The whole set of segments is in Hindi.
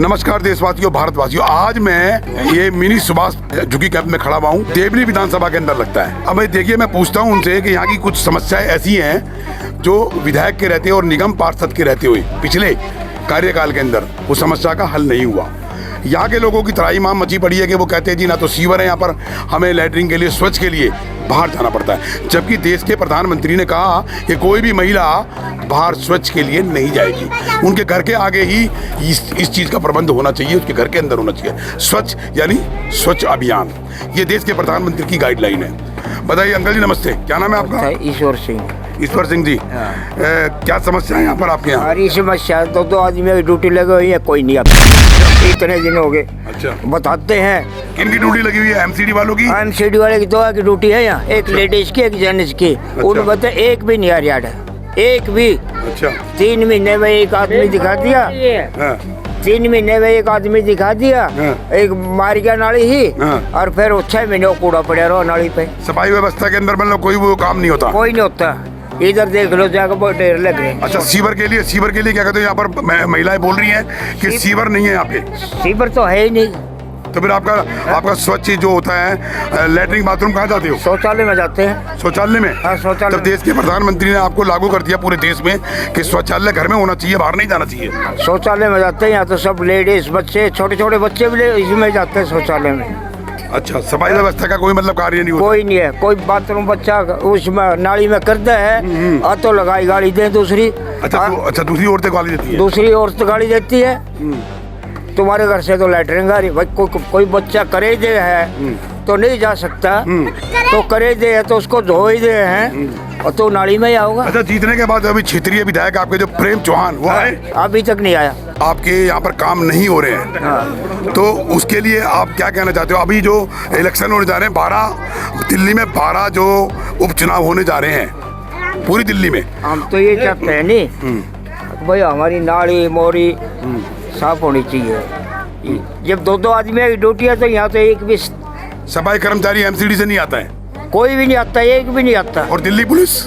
नमस्कार देशवासियों, भारतवासियों। आज मैं ये मिनी सुभाष झुग्गी कैंप में खड़ा हुआ हूँ। देवली विधानसभा के अंदर लगता है। अब देखिए, मैं पूछता हूँ उनसे कि यहाँ की कुछ समस्याएं ऐसी हैं जो विधायक के रहते और निगम पार्षद के रहते हुए पिछले कार्यकाल के अंदर वो समस्या का हल नहीं हुआ। यहाँ के लोगों की तराई माम मची पड़ी है कि वो कहते हैं जी ना तो सीवर है यहाँ पर, हमें लैटरिन के लिए, स्वच्छ के लिए बाहर जाना पड़ता है। जबकि देश के प्रधानमंत्री ने कहा कि कोई भी महिला बाहर स्वच्छ के लिए नहीं जाएगी, उनके घर के आगे ही इस चीज़ का प्रबंध होना चाहिए, उसके घर के अंदर होना चाहिए। स्वच्छ यानी स्वच्छ अभियान, ये देश के प्रधानमंत्री की गाइडलाइन है। बताइए अंकल जी, नमस्ते, क्या नाम है आपका? ईश्वर सिंह। ईश्वर सिंह जी, क्या समस्या है यहाँ पर आपके यहाँ? हमारी समस्या दो आदमी की ड्यूटी लगी हुई है, कोई नहीं आता, इतने दिन हो गए। अच्छा, बताते हैं। किन की ड्यूटी लगी हुई है? एमसीडी वालों की? एमसीडी वाले की दो की ड्यूटी है यहाँ, एक लेडीज की, एक जेंट्स की। उन बता एक भी नहीं आ रहा है, एक भी। अच्छा, 3 महीने में एक आदमी दिखा दिया। 3 महीने में एक आदमी दिखा दिया, एक मार गया नाली ही, और फिर 6 महीने कूड़ा पड़ा रहो नाली पे। सफाई व्यवस्था के अंदर मतलब कोई वो काम नहीं होता? कोई नहीं होता। इधर देख लो जाकर, बहुत ढेर लग रहे। अच्छा, सीवर के लिए क्या कहते हैं? यहाँ पर महिलाएं बोल रही हैं कि सीवर नहीं है यहाँ पे। सीवर तो है ही नहीं, तो फिर आपका स्वच्छ जो होता है, लैट्रिन बाथरूम कहाँ जाते हो? शौचालय में जाते हैं। शौचालय में? हाँ, शौचालय। तब देश के प्रधानमंत्री ने आपको लागू कर दिया पूरे देश में कि शौचालय घर में होना चाहिए, बाहर नहीं जाना चाहिए। शौचालय में जाते हैं यहाँ तो सब लेडीज, बच्चे, छोटे छोटे बच्चे भी इसमें जाते हैं शौचालय में। अच्छा, सफाई व्यवस्था का कोई मतलब कार्य नहीं होता? कोई नहीं है। कोई बाथरूम बच्चा उसमें नाली में करता है, तो लगाई गाड़ी दे दूसरी। अच्छा, दूसरी औरतें गाली देती है? दूसरी औरत गाड़ी देती है, तुम्हारे घर से तो लैटरिन आ रही। भाई कोई बच्चा करे दे है तो नहीं जा सकता, तो करे दे है तो उसको धो ही दे हैं, और तो नाली में ही आओगा। अच्छा, जीतने के बाद अभी क्षेत्रीय विधायक आपके जो प्रेम चौहान, वो आए? अभी तक नहीं आया। आपके यहाँ पर काम नहीं हो रहे हैं, तो उसके लिए आप क्या कहना चाहते हो? अभी जो इलेक्शन होने जा रहे हैं, दिल्ली में 12 जो उपचुनाव होने जा रहे हैं पूरी दिल्ली में, हम तो ये चाहते हैं नहीं भाई, हमारी नाली मोरी साफ होनी चाहिए। जब दो आदमी की ड्यूटी है तो यहाँ तो एक भी सफाई कर्मचारी एमसीडी से नहीं आता है? कोई भी नहीं आता, एक भी नहीं आता। और दिल्ली पुलिस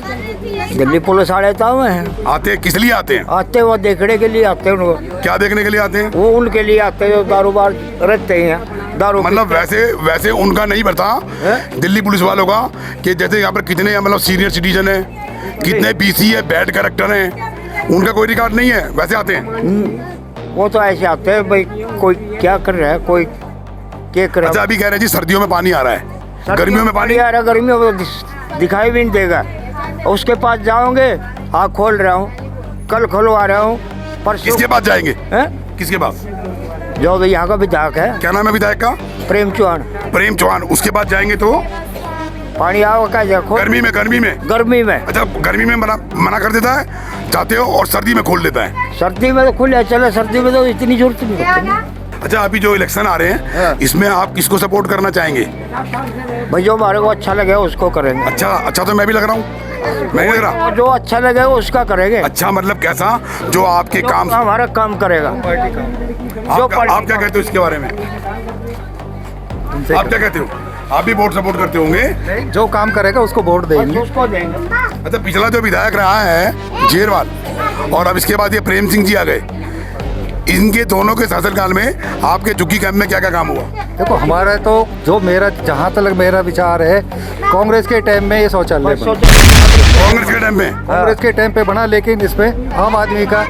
आते हैं। आते किस लिए आते हैं? आते वो देखने के लिए आते हैं। उनको क्या देखने के लिए आते हैं? वो उनके लिए आते हैं जो दारूबार रहते हैं, दारू। मतलब वैसे उनका नहीं पता दिल्ली पुलिस वालों का कि जैसे यहाँ पर कितने मतलब सीनियर सिटीजन है, कितने बीसी है, बैड कैरेक्टर है, उनका कोई रिकॉर्ड नहीं है, वैसे आते हैं। वो तो ऐसे आते हैं भाई, कोई क्या कर रहा है, कोई क्या कर रहा है। अच्छा, अभी कह रहे हैं जी सर्दियों में पानी आ रहा है, गर्मियों में पानी आ रहा है, गर्मियों में दिखाई भी नहीं देगा। उसके पास जाओगे, हाँ खोल रहा हूँ, कल खुलवा रहा हूँ, परसों। किसके पास जाएंगे? किसके पास? जो भी यहाँ का विधायक है। क्या नाम है विधायक का? प्रेम चौहान। प्रेम चौहान, उसके पास जाएंगे तो पानी आओगा क्या? गर्मी में। अच्छा, गर्मी में मना कर देता है, जाते हो, और सर्दी में खोल देता है। सर्दी में तो खुले चले, सर्दी में तो इतनी जरूरत नहीं होती। अच्छा, अभी जो इलेक्शन आ रहे हैं, इसमें आप किसको सपोर्ट करना चाहेंगे? भाई जो हमारे को अच्छा लगे उसको करेंगे। अच्छा, तो मैं भी लग रहा हूँ। मैं नहीं लग रहा? जो अच्छा लगे उसका करेंगे। अच्छा, मतलब कैसा? जो आपके काम, हमारा काम करेगा। आप क्या कहते हो इसके बारे में? आप क्या कहते हो? आप भी वोट सपोर्ट करते होंगे? जो काम करेगा उसको वोट देंगे। उसको देंगे। अच्छा, पिछला जो विधायक रहा है जेरवाल, और अब इसके बाद ये प्रेम सिंह जी आ गए, इनके दोनों के शासनकाल में आपके झुग्गी कैंप में क्या क्या काम हुआ? देखो, हमारा तो जो जहाँ तक मेरा विचार है, कांग्रेस के टाइम में ये शौचालय बना। कांग्रेस के टाइम पे बना, लेकिन इसमें आम आदमी का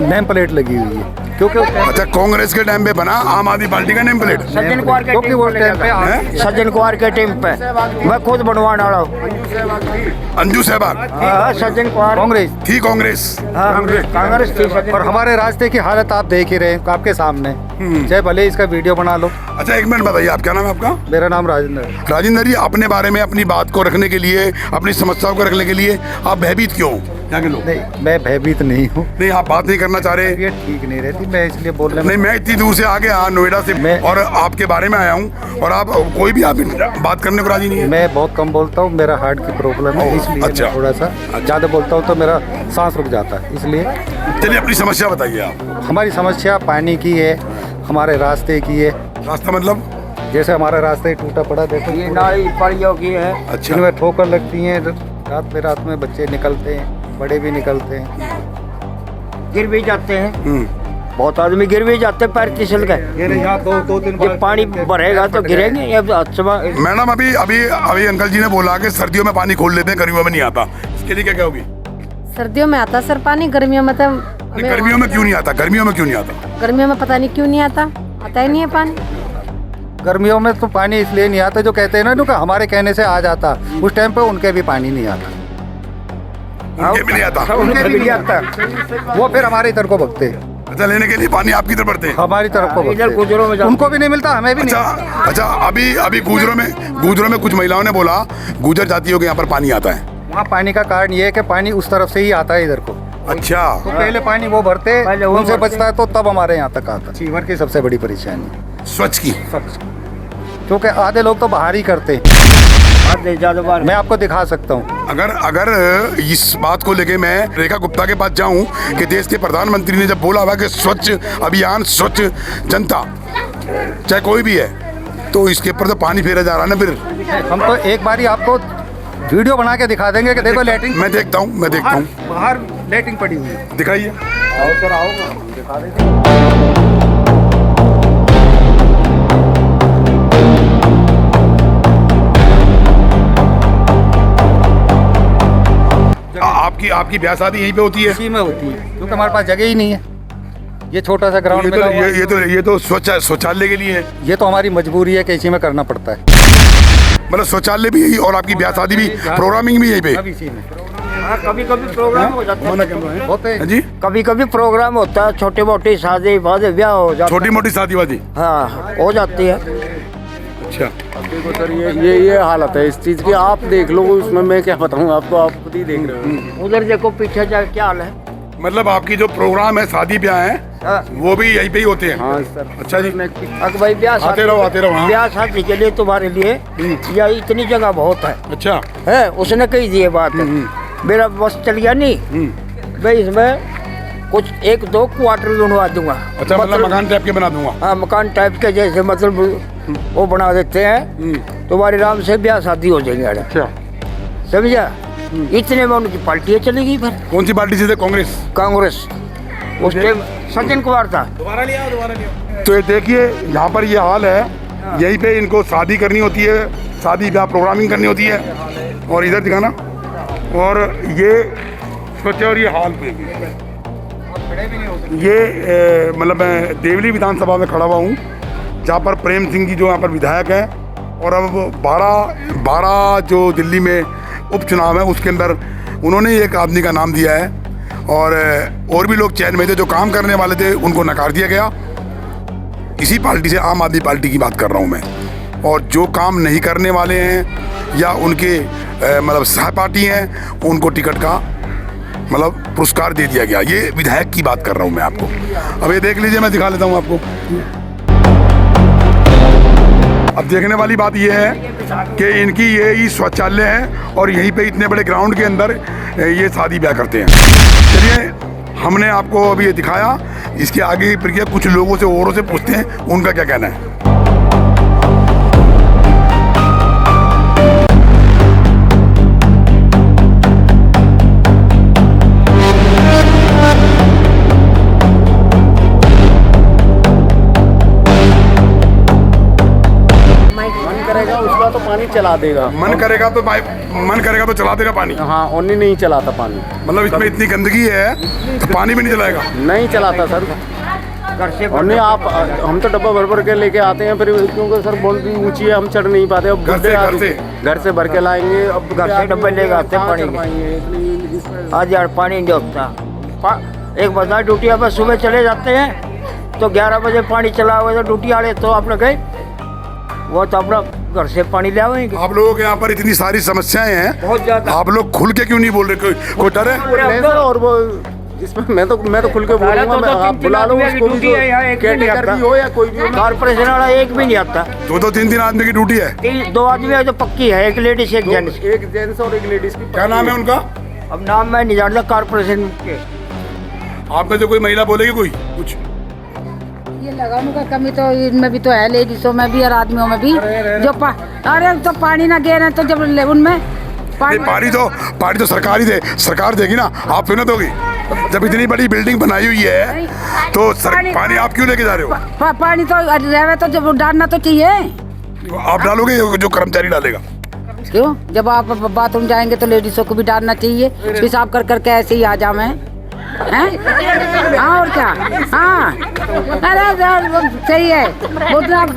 नेम प्लेट लगी हुई है, क्योंकि अच्छा, कांग्रेस के टाइम पे बना आम आदमी पार्टी का नेम प्लेट, क्योंकि वो टाइम पे सज्जन कुमार के टाइम पे मैं खुद बनवा डाला हूँ। अंजू सहबाग, सज्जन कुमार कांग्रेस थी, कांग्रेस थी। और हमारे रास्ते की हालत आप देख ही रहे, आपके सामने, चाहे भले इसका वीडियो बना लो। अच्छा, एक मिनट बताइए, आप क्या नाम है आपका? मेरा नाम राजेंद्र जी, अपने बारे में, अपनी बात को रखने के लिए, अपनी समस्याओं को रखने के लिए आप भयभीत क्यों? यहाँ के लोग? नहीं, मैं भयभीत नहीं हूँ। नहीं, आप बात नहीं करना चाह रहे? ये ठीक नहीं रहती, मैं इसलिए बोल रहा हूँ। नहीं, मैं इतनी दूर से आ गया नोएडा से, और आपके बारे में आया हूँ, और आप कोई भी आप बात करने को राजी नहीं है? मैं बहुत कम बोलता हूँ, मेरा हार्ट की प्रॉब्लम है, इसलिए अच्छा, थोड़ा सा ज़्यादा बोलता हूँ तो मेरा सांस रुक जाता है, इसलिए। चलिए, अपनी समस्या बताइए आप। हमारी समस्या पानी की है, हमारे रास्ते की है। रास्ता मतलब? जैसे हमारा रास्ता ही टूटा पड़ा, देखो ये नाली पड़ियों की है। अच्छा, इनमें ठोकर लगती है, रात में बच्चे निकलते हैं, बड़े भी निकलते हैं, गिर भी जाते हैं। बहुत आदमी गिर भी जाते पैर फिसल के। दो दिन जब पानी भरेगा तो गिरेंगे। ये अच्छा मैडम अभी अभी अभी अंकल जी ने बोला कि सर्दियों में पानी खोल लेते हैं, गर्मियों में नहीं आता, इसके लिए क्या कहोगी? सर्दियों में आता सर पानी, गर्मियों में तो नहीं, गर्मियों में क्यों नहीं आता? गर्मियों में क्यों नहीं आता? गर्मियों में पता नहीं क्यों नहीं आता, आता ही नहीं है पानी। गर्मियों में तो पानी इसलिए नहीं आता, जो कहते हैं ना कि हमारे कहने से आ जाता, उस टाइम पे उनके भी पानी नहीं आता। उनके भी नहीं आता, उनके भी नहीं आता, वो फिर हमारे इधर को भगते हैं। अच्छा, लेने के लिए पानी आपकी तरफ बढ़ते हैं? हमारी तरफ को भगते इधर हैं। गुजरों में उनको भी नहीं मिलता, हमें भी अच्छा नहीं। अच्छा, अभी अभी गुजरों में कुछ महिलाओं ने बोला गुजर जातियों के यहाँ पर पानी आता है। वहाँ पानी का कारण ये है कि पानी उस तरफ से ही आता है इधर को। अच्छा, तो पहले पानी वो भरते, पहले वो उनसे भरते। बचता है तो तब हमारे यहाँ तक आता। सीवर की सबसे बड़ी परेशानी, स्वच्छ की। क्योंकि आधे लोग तो बाहर ही करते हैं। ज्यादा बार मैं आपको दिखा सकता हूँ। अगर अगर इस बात को लेके मैं रेखा गुप्ता के पास जाऊं कि देश के प्रधानमंत्री ने जब बोला हुआ कि स्वच्छ अभियान, स्वच्छ जनता, चाहे कोई भी है, तो इसके ऊपर तो पानी फेरा जा रहा है ना। फिर हम तो एक बारी आपको वीडियो बना के दिखा देंगे कि देखो लैट्रिन मैं देखता हूँ बाहर लैट्रिन पड़ी हुई है। दिखाइए। आओ सर, आओ, दिखा देंगे। आपकी ब्याह शादी यहीं पे होती है? इसी में होती है, क्योंकि हमारे पास जगह ही नहीं है। ये छोटा सा ग्राउंड मिला हुआ है। ये तो शौचालय के लिए है। ये तो हमारी मजबूरी है कि इसी में करना पड़ता है। मतलब शौचालय भी यही और आपकी ब्याह शादी भी, प्रोग्रामिंग भी यहीं पे? अब इसी में कभी कभी प्रोग्राम हो जाता है, होते हैं। जी, कभी कभी प्रोग्राम होता है, छोटे मोटे शादी वादे ब्याह हो जाते छोटी मोटी शादी वादी। हाँ हो जाती है। अच्छा, देखो सर, ये हालत है इस चीज़ की। आप देख लो, उसमें मैं क्या बताऊँ आपको, आप खुद ही देख रहे हो। उधर देखो पीछे जा क्या हाल है। मतलब आपकी जो प्रोग्राम है, शादी ब्याह है, हाँ। वो भी यहीं पे ही होते हैं? हाँ सर। अच्छा जी, अगर भाई आते रहो हाँ। ब्याह शादी के लिए तुम्हारे लिए या इतनी जगह बहुत है। अच्छा, है उसने कही दी ये बात है। मेरा बस चल गया नहीं भाई, इसमें कुछ 1-2 क्वार्टर बनवा दूंगा। अच्छा, मतलब मकान टाइप के बना दूंगा। हाँ, मकान टाइप के जैसे मतलब वो बना देते हैं, तुम्हारे आराम से ब्याह शादी हो जाएंगे। अच्छा, समझा? इतने में उनकी पार्टी चली गई। फिर कौन सी पार्टी से थे? कांग्रेस। उस टाइम सचिन कुमार था। तो ये देखिए, यहाँ पर ये हाल है, यहीं पे इनको शादी करनी होती है, शादी ब्याह प्रोग्रामिंग करनी होती है। और इधर दिखाना, और ये सोचे, और ये हाल पे ये मतलब मैं देवली विधानसभा में खड़ा हुआ हूँ, जहाँ पर प्रेम सिंह जी जो यहाँ पर विधायक हैं, और अब 12 जो दिल्ली में उपचुनाव है उसके अंदर उन्होंने एक आदमी का नाम दिया है, और भी लोग चयन में थे जो काम करने वाले थे, उनको नकार दिया गया। इसी पार्टी से, आम आदमी पार्टी की बात कर रहा हूँ मैं। और जो काम नहीं करने वाले हैं या उनके मतलब सहपाठी हैं, उनको टिकट का मतलब पुरस्कार दे दिया गया। ये विधायक की बात कर रहा हूँ मैं आपको। अब ये देख लीजिए, मैं दिखा लेता हूँ आपको। अब देखने वाली बात ये है कि इनकी यही शौचालय है, और यहीं पे इतने बड़े ग्राउंड के अंदर ये शादी ब्याह करते हैं। चलिए, हमने आपको अभी ये दिखाया, इसके आगे की प्रक्रिया कुछ लोगों से औरों से पूछते हैं, उनका क्या कहना है। करेगा उसका तो पानी चला देगा। मन करेगा तो चला देगा पानी। हाँ, ओनली नहीं चलाता पानी। मतलब इसमें इतनी गंदगी है तो पानी भी नहीं चलाएगा? नहीं चलाता सर। घर से और नहीं, आप हम तो डब्बा भर के लेके आते हैं, फिर क्योंकि सर बाउंड्री ऊंची है, हम चढ़ नहीं पाते। अब घर से भर के लाएंगे। अब घर से डब्बे लेके आते हैं पानी के। आज यार पानी नहीं होता। एक बता ड्यूटिया पर सुबह चले जाते हैं तो 11 बजे पानी चला हुआ, तो ड्यूटी वाले तो अपने गए, वो तो अपना घर से पानी ले आएंगे। आप लोगों के यहाँ पर इतनी सारी समस्याएं हैं, बहुत ज्यादा। आप लोग खुल के क्यों नहीं बोल रहे? कोई डर है? और वो इसमें मैं तो खुल के बोलूंगा। मैं आप बुला लो उसको भी, केयरटेकर भी हो या कोई भी हो। कारपोरेशन वाला एक भी नहीं आता। 2-3 आदमी की ड्यूटी है। 2 आदमी है जो पक्की है, एक लेडीज एक जेंट्स। एक जेंट्स और एक लेडीज की। क्या नाम है उनका? अब नाम मैं नहीं जानता कारपोरेशन के। आप में से कोई महिला बोलेगी कोई कुछ? ये लगाने का कमी तो इनमें भी तो है, लेडीजों में भी और आदमियों में भी। जो अरे तो पानी ना गिरे तो जब उनमें पानी तो सरकार देगी ना, आप क्यों ना दोगी? जब इतनी बड़ी बिल्डिंग बनाई हुई है तो पानी आप क्यों लेके जा रहे हो? पानी तो रहे तो जब डालना तो चाहिए। आप डालोगे जो कर्मचारी डालेगा? क्यों? जब आप बाथरूम जाएंगे तो लेडीजों को भी डालना चाहिए, पेशाब कर करके ऐसे ही आ जाओ मैं हैं? हाँ और क्या? हाँ अरे सही है, दीवार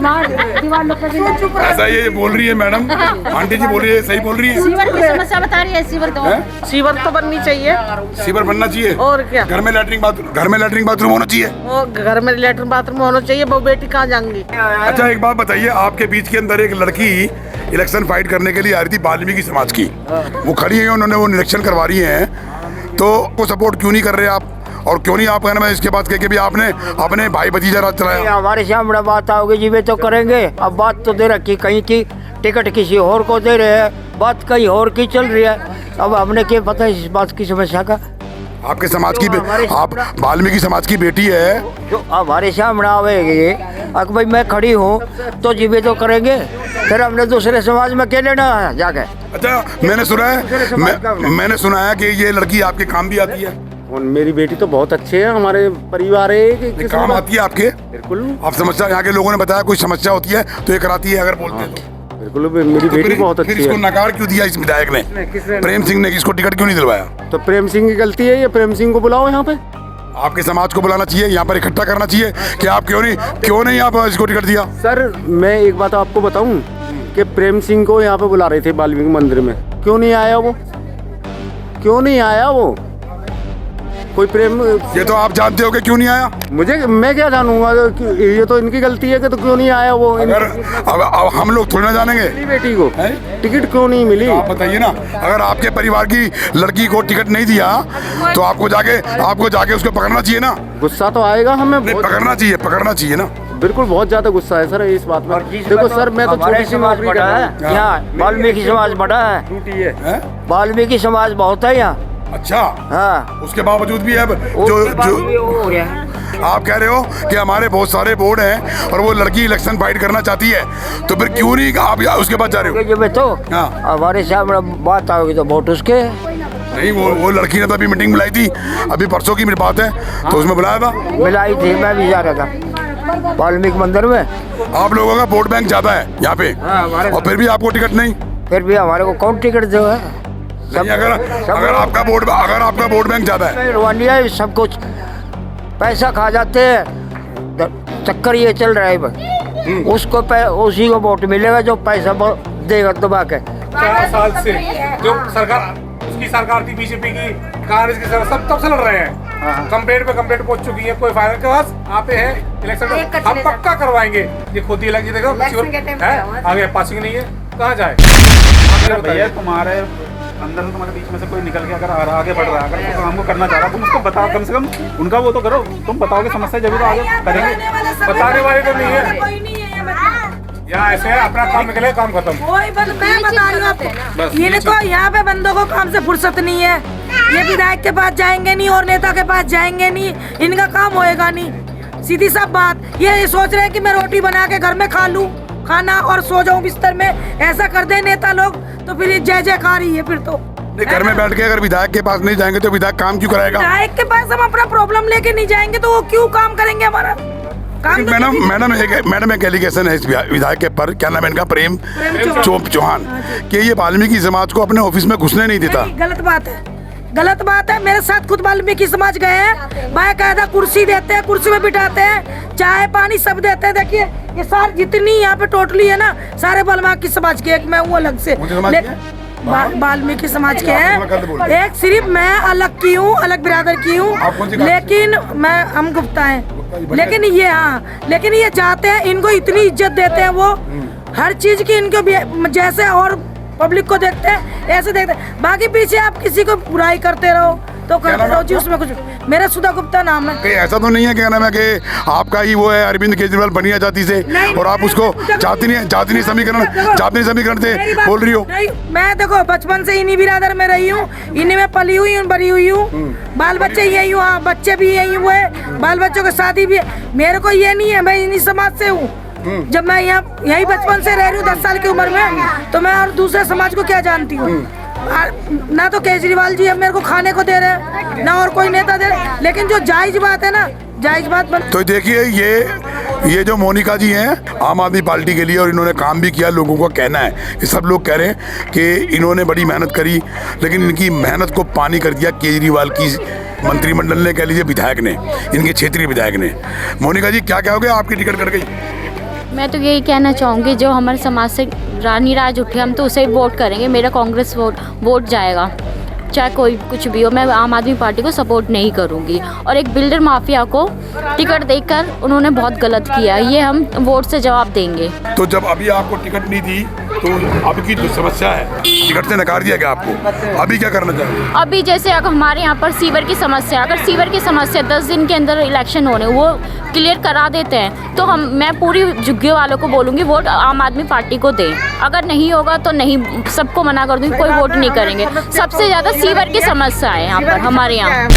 पे भी नहीं। ऐसा ये बोल रही है मैडम, आंटी जी बोल रही है, सही बोल रही है। सीवर की समस्या बता रही है। सीवर तो बननी चाहिए। सीवर बनना चाहिए और क्या? घर में लैट्रिन बाथरूम होना चाहिए। वो घर में लेटरिन बाथरूम होना चाहिए। वो बेटी कहाँ जाएंगी? अच्छा एक बात बताइए, आपके बीच के अंदर एक लड़की इलेक्शन फाइट करने के लिए आ रही थी वाल्मीकि समाज की, वो खड़ी है, उन्होंने वो इलेक्शन करवा रही है, तो वो सपोर्ट क्यों नहीं कर रहे आप? और क्यों नहीं आप कहना मैं इसके बाद कह के भी आपने अपने भाई भतीजा राज चलाया? हमारे सामने बात आओगी जी वे तो करेंगे। अब बात तो दे रखी कहीं की, टिकट किसी और को दे रहे हैं, बात कहीं और की चल रही है। अब हमने क्या पता इस बात की समस्या का? आपके समाज की आप वाल्मीकि समाज की बेटी है, जो हमारे सामने आवेगी अब भाई मैं खड़ी हूँ तो जीवे तो करेंगे, फिर हमने दूसरे समाज में क्या लेना है जाके? अच्छा मैंने सुना है कि ये लड़की आपके काम भी आती है। और मेरी बेटी तो बहुत अच्छे है, हमारे परिवार है कि काम आती है आपके? बिल्कुल। आप समस्या, यहाँ के लोगों ने बताया कोई समस्या होती है तो ये कराती है अगर बोलते हैं तो। बिल्कुल मेरी बेटी बहुत अच्छी फिर इसको है। नकार क्यों दिया इस विधायक ने? प्रेम सिंह ने इसको टिकट क्यों नहीं दिलवाया? तो प्रेम सिंह की गलती है, ये प्रेम सिंह को बुलाओ यहाँ पे। आपके समाज को बुलाना चाहिए, यहाँ पर इकट्ठा करना चाहिए कि आप क्यों नहीं आप इसको टिकट दिया? सर मैं एक बात आपको बताऊं कि प्रेम सिंह को यहाँ पे बुला रहे थे वाल्मीकि मंदिर में, क्यों नहीं आया वो? क्यों नहीं आया वो? कोई प्रेम, ये तो आप जानते हो कि क्यों नहीं आया। मैं क्या जानूंगा, ये तो इनकी गलती है कि तो क्यों नहीं आया वो? अगर अब हम लोग थोड़ी ना जानेंगे मेरी बेटी को हैं? टिकट क्यों नहीं मिली? आप बताइए ना, अगर आपके परिवार की लड़की को टिकट नहीं दिया तो आपको जाके उसको पकड़ना चाहिए ना? गुस्सा तो आएगा हमें, नहीं, पकड़ना चाहिए ना। बिल्कुल बहुत ज्यादा गुस्सा है सर इस बात में। देखो सर मैं तो छोटी सी समाज नौकरी बड़ा कर रहा है हूं। यहाँ, वाल्मीकि समाज बड़ा है, ड्यूटी है। वाल्मीकि समाज बहुत है यहाँ। अच्छा हाँ उसके बावजूद भी अब जो आप कह रहे हो कि हमारे बहुत सारे बोर्ड हैं और वो लड़की इलेक्शन फाइट करना चाहती है, तो फिर क्यों नहीं आप उसके बाद जा रहे हो? जब तो हाँ। हमारे सामने बात आओगी तो वोट उसके। नहीं वो लड़की ने तो अभी मीटिंग बुलाई थी, अभी परसों की मेरी बात है, तो उसमें बुलाया था। मिलाई थी, मैं भी जा रहा था वाल्मीकि मंदिर में। आप लोगों का वोट बैंक ज्यादा है यहाँ पे, और फिर भी आपको टिकट नहीं। फिर भी हमारे को कौन टिकट जो है? नहीं, अगर आपका वोट बैंक ज्यादा है, रवानिया सब कुछ पैसा खा जाते हैं, चक्कर ये चल रहा है भाई। उसको उसी को वोट मिलेगा जो पैसा देगा दबा के। 4 साल से जो सरकार, उसकी सरकार थी बीजेपी की, कांग्रेस की सरकार, सब तब से लड़ रहे हैं। कंप्लेंट पे कंप्लेंट पहुंच चुकी है, कोई फायदा के पास आते हैं इलेक्शन हम पक्का करवाएंगे। ये खुद ही इलेक्शन देखो आगे पासिंग नहीं है, कहाँ जाए? भैया तुम्हारे अंदर से, तुम्हारे बीच में से कोई निकल के अगर आगे बढ़ रहा है, अगर तो काम को करना चाह रहा, तुम उसको बताओ, कम से कम उनका वो तो करो। तुम बताओगे समस्या जब तो आगे करेंगे। बताने वाले तो नहीं है यहाँ, ऐसे है अपना काम निकले काम खत्म। वही बात मैं बता रही हूँ आपको, ये देखो यहाँ पे बंदों को काम से फुर्सत नहीं है। ये विधायक के पास जाएंगे नहीं और नेता के पास जाएंगे नहीं, इनका काम होएगा नहीं। सीधी सा बात, ये सोच रहे हैं कि मैं रोटी बना के घर में खा लूँ खाना और सो जाऊं बिस्तर में। ऐसा कर दे नेता लोग तो फिर ये जय जयकार ही है फिर तो। घर में बैठ के अगर विधायक के पास नहीं जाएंगे तो विधायक काम क्यों कराएगा? विधायक के पास हम अपना प्रॉब्लम लेके नहीं जाएंगे तो वो क्यों काम करेंगे हमारा काम? मैडम एक एलिगेशन है इस विधायक के पर, क्या नाम है इनका, प्रेम चौहान, कि ये वाल्मीकि समाज को अपने ऑफिस में घुसने नहीं देता। गलत बात है, गलत बात है। मेरे साथ खुद वाल्मीकि समाज गए हैं, बाकायदा कुर्सी देते हैं, कुर्सी में बिठाते हैं, चाय पानी सब देते हैं। देखिए ये सारे जितनी यहाँ पे टोटली है ना, सारे वाल्मीकि समाज के, एक मैं हूँ अलग से, वाल्मीकि समाज के हैं। एक सिर्फ मैं अलग की हूँ, अलग बिरादर की हूँ, लेकिन हम गुप्ता हैं। लेकिन ये लेकिन ये चाहते हैं, इनको इतनी इज्जत देते हैं वो, हर चीज की इनको जैसे और पब्लिक को देखते हैं ऐसे देखते हैं। बाकी पीछे आप किसी को बुराई करते रहो तो करते रहो जी, उसमें कुछ। मेरा सुधा गुप्ता नाम है। कहीं ऐसा तो नहीं है क्या नाम है कि आपका ही वो है अरविंद केजरीवाल बनिया जाति से, और आप उसको जाति समीकरण से बोल रही हो? नहीं, मैं देखो बचपन से इन्हीं बिरादर में रही हूँ, इन्हीं में पली हुई हूँ, बड़ी हुई हूँ, बाल बच्चे यही हुआ, बच्चे भी यही हुए, बाल बच्चों की शादी भी। मेरे को ये नहीं है, मैं इन्हीं समाज से हूँ। जब मैं यही बचपन से रह रही हूँ 10 साल की उम्र में, तो मैं और दूसरे समाज को क्या जानती हूँ? ना तो केजरीवाल जी अब मेरे को खाने को दे रहे हैं, ना और कोई नेता दे रहे, लेकिन जो जायज बात है ना, जायज बात तो देखिए ये जो मोनिका जी हैं आम आदमी पार्टी के लिए, और इन्होंने काम भी किया, लोगों का कहना है, ये सब लोग कह रहे हैं कि इन्होंने बड़ी मेहनत करी, लेकिन इनकी मेहनत को पानी कर दिया केजरीवाल की मंत्रिमंडल ने, कह लीजिए विधायक ने, इनके क्षेत्रीय विधायक ने। मोनिका जी क्या कहोगे, आपकी टिकट कट गई? मैं तो यही कहना चाहूँगी, जो हमारे समाज से रानी राज उठे हम तो उसे ही वोट करेंगे। मेरा कांग्रेस वोट जाएगा, चाहे कोई कुछ भी हो। मैं आम आदमी पार्टी को सपोर्ट नहीं करूँगी। और एक बिल्डर माफिया को टिकट देकर उन्होंने बहुत गलत किया, ये हम वोट से जवाब देंगे। तो जब अभी आपको टिकट नहीं दी तो अभी की जो समस्या है, टिकट से नकार दिया गया आपको, अभी क्या करना चाहिए? अभी जैसे अगर हमारे यहाँ पर सीवर की समस्या, अगर सीवर की समस्या 10 दिन के अंदर इलेक्शन होने वो क्लियर करा देते हैं तो मैं पूरी झुग्गियों वालों को बोलूँगी वोट आम आदमी पार्टी को दें। अगर नहीं होगा तो नहीं, सबको मना कर दूँगी, कोई वोट नहीं करेंगे। सबसे ज़्यादा सीवर की समस्या है यहाँ पर, हमारे यहाँ हम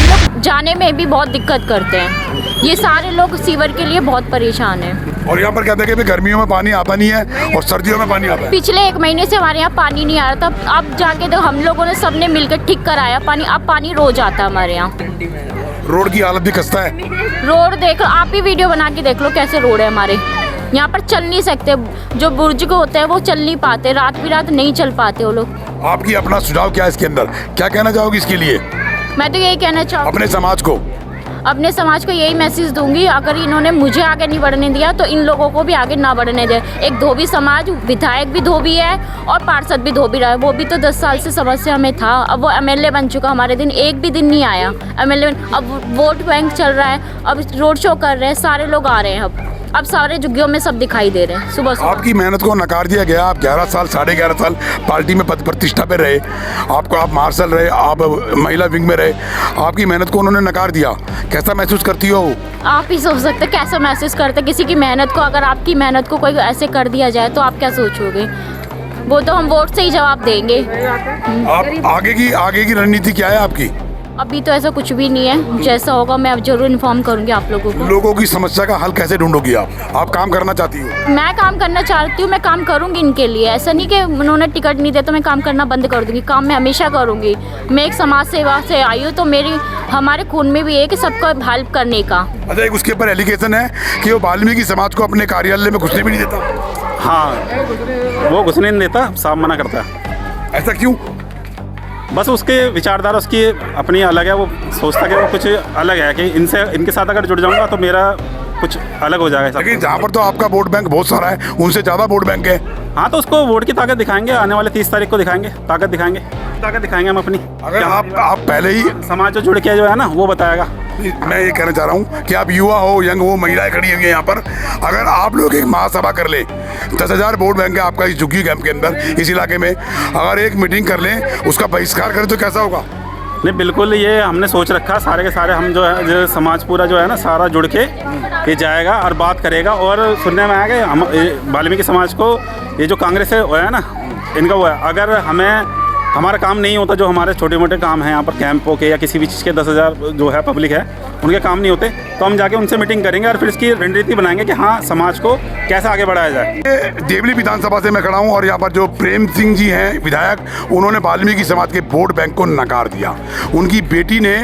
लोग जाने में भी बहुत दिक्कत करते हैं। ये सारे लोग सीवर के लिए बहुत परेशान हैं। और यहाँ पर कहते हैं कि गर्मियों में पानी आता नहीं है और सर्दियों में पानी आता है। पिछले 1 महीने से हमारे यहाँ पानी नहीं आ रहा था, अब जाके तो हम लोगों ने सबने मिलकर ठीक कराया पानी, अब पानी रोज आता है हमारे यहाँ। रोड की हालत भी खस्ता है। रोड देख लो, आप ही वीडियो बना के देख लो कैसे रोड है हमारे यहाँ पर, चल नहीं सकते। जो बुर्जुर्ग होते हैं वो चल नहीं पाते, रात बिरात नहीं चल पाते वो लोग। आपकी अपना सुझाव क्या है इसके अंदर, क्या कहना चाहोगी इसके लिए? मैं तो यही कहना चाहूँगी अपने समाज को यही मैसेज दूंगी, अगर इन्होंने मुझे आगे नहीं बढ़ने दिया तो इन लोगों को भी आगे ना बढ़ने दे। एक धोबी समाज, विधायक भी धोबी है और पार्षद भी धोबी रहा है, वो भी तो 10 साल से समस्या में था, अब वो MLA बन चुका, हमारे दिन एक भी दिन नहीं आया MLA। अब वोट बैंक चल रहा है, अब रोड शो कर रहे हैं, सारे लोग आ रहे हैं, अब सारे झुग्गियों में सब दिखाई दे रहे हैं। सुबह आपकी मेहनत को नकार दिया गया। आप 11 साल 11.5 साल पार्टी में पद प्रतिष्ठा पे रहे, आप मार्शल रहे, आप महिला विंग में रहे, आपकी मेहनत को उन्होंने नकार दिया, कैसा महसूस करती हो? आप ही सोच सकते कैसे महसूस करते किसी की मेहनत को, अगर आपकी मेहनत को कोई ऐसे कर दिया जाए तो आप क्या सोचोगे? वो तो हम वोट से ही जवाब देंगे। आप आगे की रणनीति क्या है आपकी? अभी तो ऐसा कुछ भी नहीं है, जैसा होगा मैं अब जरूर इन्फॉर्म करूंगी आप लोगों को। लोगों की समस्या का हल कैसे ढूंढोगी आप काम करना चाहती हो? मैं काम करना चाहती हूँ, मैं काम करूंगी इनके लिए। ऐसा नहीं कि उन्होंने टिकट नहीं दिया तो मैं काम करना बंद कर दूंगी, काम मैं हमेशा करूंगी। मैं एक समाज सेवा से आई हूँ, तो हमारे खून में भी है कि सबको हेल्प करने का। अच्छा, एक उसके ऊपर एलिगेशन है कि वो वाल्मीकि समाज को अपने कार्यालय में घुसने भी नहीं देता। हाँ, वो घुसने नहीं देता, साफ मना करता है। ऐसा क्यों? बस उसके विचारधारा उसकी अपनी अलग है, वो सोचता कि वो कुछ अलग है कि इनके साथ अगर जुड़ जाऊंगा तो मेरा कुछ अलग हो जाएगा। लेकिन जहाँ पर तो आपका वोट बैंक बहुत सारा है, उनसे ज़्यादा वोट बैंक है। हाँ, तो उसको वोट की ताकत दिखाएंगे, आने वाले 30 तारीख को दिखाएंगे, ताकत दिखाएंगे हम अपनी। अगर आप पहले ही समाज जो जुड़ के जो है ना वो बताएगा। मैं ये कहना चाह रहा हूँ कि आप युवा हो, यंग हो, महिलाएं खड़ी होंगी यहाँ पर, अगर आप लोग एक महासभा कर ले, 10,000 वोट बैंक है आपका इस झुग्गी कैंप के अंदर, इस इलाके में, अगर एक मीटिंग कर लें, उसका बहिष्कार करें तो कैसा होगा? नहीं, बिल्कुल ये हमने सोच रखा, सारे के सारे हम जो है जो समाज पूरा जो है ना सारा जुड़ के ये जाएगा और बात करेगा। और सुनने में आया कि हम वाल्मीकि समाज को ये जो कांग्रेस है वो है ना इनका वो है, अगर हमारा काम नहीं होता, जो हमारे छोटे मोटे काम हैं यहाँ पर कैंपों के या किसी भी चीज़ के 10,000 जो है पब्लिक है उनके काम नहीं होते, तो हम जाके उनसे मीटिंग करेंगे और फिर इसकी रणनीति बनाएंगे कि हाँ समाज को कैसे आगे बढ़ाया जाए। देवली विधानसभा से मैं खड़ा हूँ और यहाँ पर जो प्रेम सिंह जी हैं विधायक, उन्होंने वाल्मीकि समाज के वोट बैंक को नकार दिया। उनकी बेटी ने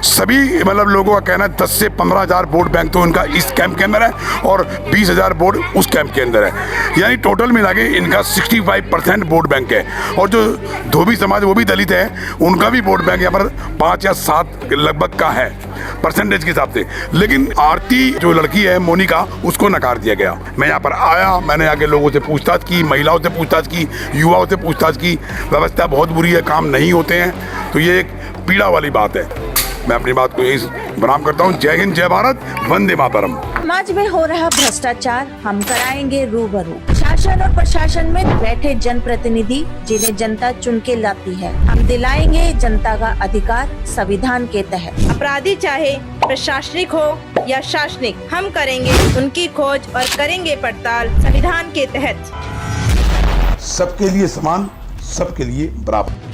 सभी लोगों का कहना है 10 से 15,000 वोट बैंक तो उनका इस कैंप के अंदर है और 20,000 वोट उस कैंप के अंदर है, यानी टोटल मिला के इनका 65% वोट बैंक है। और जो धोबी समाज वो भी दलित है, उनका भी वोट बैंक यहाँ पर 5 या 7 लगभग का है परसेंटेज के हिसाब से। लेकिन आरती जो लड़की है मोनिका, उसको नकार दिया गया। मैं यहाँ पर आया, मैंने आके लोगों से पूछताछ की, महिलाओं से पूछताछ की, युवाओं से पूछताछ की, व्यवस्था बहुत बुरी है, काम नहीं होते हैं, तो ये एक पीड़ा वाली बात है। मैं अपनी बात को यही विराम करता हूँ। जय हिंद, जय भारत, वंदे मातरम। समाज में हो रहा भ्रष्टाचार हम कराएंगे रूबरू। शासन और प्रशासन में बैठे जनप्रतिनिधि जिन्हें जनता चुन के लाती है, हम दिलाएंगे जनता का अधिकार संविधान के तहत। अपराधी चाहे प्रशासनिक हो या शासनिक, हम करेंगे उनकी खोज और करेंगे पड़ताल संविधान के तहत। सबके लिए समान, सबके लिए बराबर।